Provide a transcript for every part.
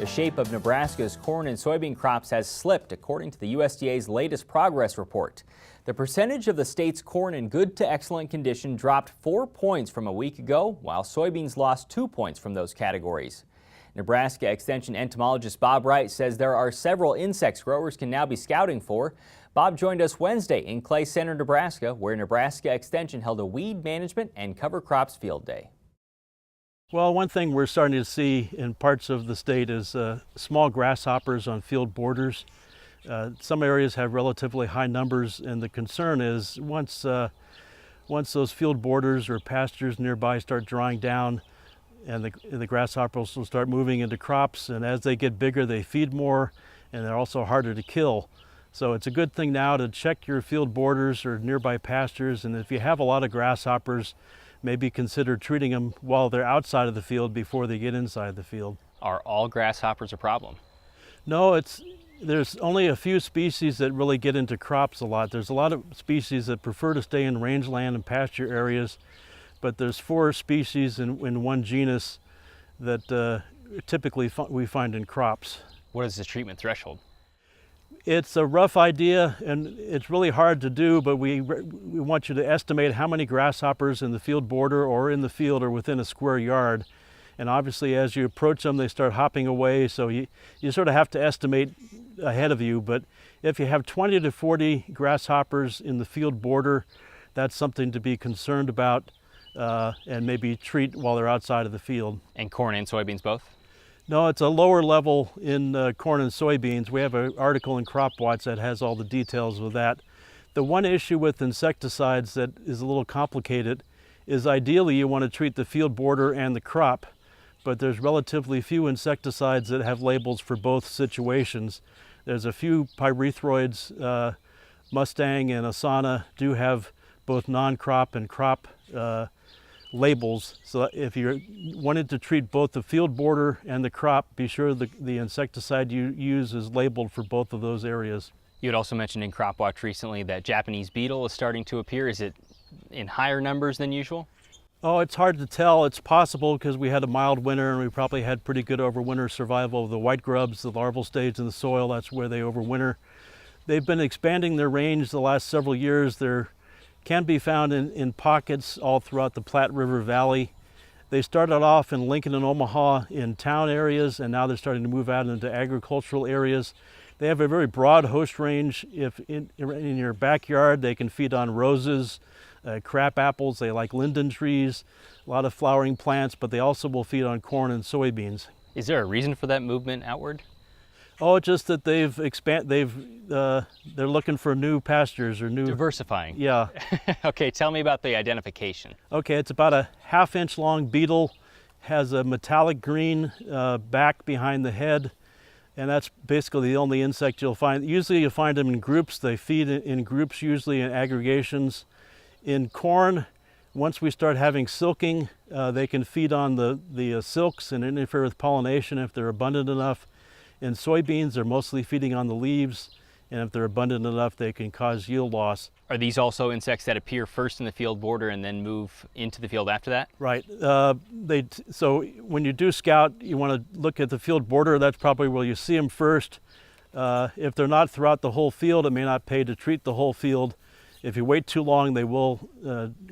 shape of Nebraska's corn and soybean crops has slipped, according to the USDA's latest progress report. The percentage of the state's corn in good to excellent condition dropped 4 points from a week ago, while soybeans lost 2 points from those categories. Nebraska Extension entomologist Bob Wright says there are several insects growers can now be scouting for. Bob joined us Wednesday in Clay Center, Nebraska, where Nebraska Extension held a weed management and cover crops field day. Well, one thing we're starting to see in parts of the state is small grasshoppers on field borders. Some areas have relatively high numbers, and the concern is once those field borders or pastures nearby start drying down, and the grasshoppers will start moving into crops, and as they get bigger they feed more, and they're also harder to kill. So it's a good thing now to check your field borders or nearby pastures, and if you have a lot of grasshoppers, maybe consider treating them while they're outside of the field before they get inside the field. Are all grasshoppers a problem? No, there's only a few species that really get into crops a lot. There's a lot of species that prefer to stay in rangeland and pasture areas, but there's 4 species in one genus that typically we find in crops. What is the treatment threshold? It's a rough idea, and it's really hard to do, but we want you to estimate how many grasshoppers in the field border or in the field are within a square yard. And obviously as you approach them, they start hopping away, so you sort of have to estimate ahead of you. But if you have 20 to 40 grasshoppers in the field border, that's something to be concerned about and maybe treat while they're outside of the field. And corn and soybeans both? No, it's a lower level in corn and soybeans. We have an article in Crop Watch that has all the details of that. The one issue with insecticides that is a little complicated is ideally you want to treat the field border and the crop, but there's relatively few insecticides that have labels for both situations. There's a few pyrethroids, Mustang and Asana do have both non-crop and crop labels, so if you wanted to treat both the field border and the crop, be sure the insecticide you use is labeled for both of those areas. You had also mentioned in Crop Watch recently that Japanese beetle is starting to appear. Is it in higher numbers than usual? Oh, it's hard to tell. It's possible because we had a mild winter and we probably had pretty good overwinter survival of the white grubs, the larval stage in the soil. That's where they overwinter. They've been expanding their range the last several years. They're can be found in pockets all throughout the Platte River Valley. They started off in Lincoln and Omaha in town areas, and now they're starting to move out into agricultural areas. They have a very broad host range. If in your backyard, they can feed on roses, crab apples, they like linden trees, a lot of flowering plants, but they also will feed on corn and soybeans. Is there a reason for that movement outward? Oh, just that they're looking for new pastures or new... Diversifying. Yeah. Okay, tell me about the identification. Okay, it's about a 1/2 inch long beetle, has a metallic green back behind the head, and that's basically the only insect you'll find. Usually you'll find them in groups. They feed in groups, usually in aggregations. In corn, once we start having silking, they can feed on the silks and interfere with pollination if they're abundant enough. In soybeans, they're mostly feeding on the leaves, and if they're abundant enough, they can cause yield loss. Are these also insects that appear first in the field border and then move into the field after that? Right. So when you do scout, you want to look at the field border. That's probably where you see them first. If they're not throughout the whole field, it may not pay to treat the whole field. If you wait too long, they will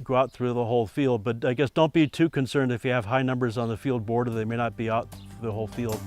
go out through the whole field. But I guess don't be too concerned if you have high numbers on the field border. They may not be out the whole field.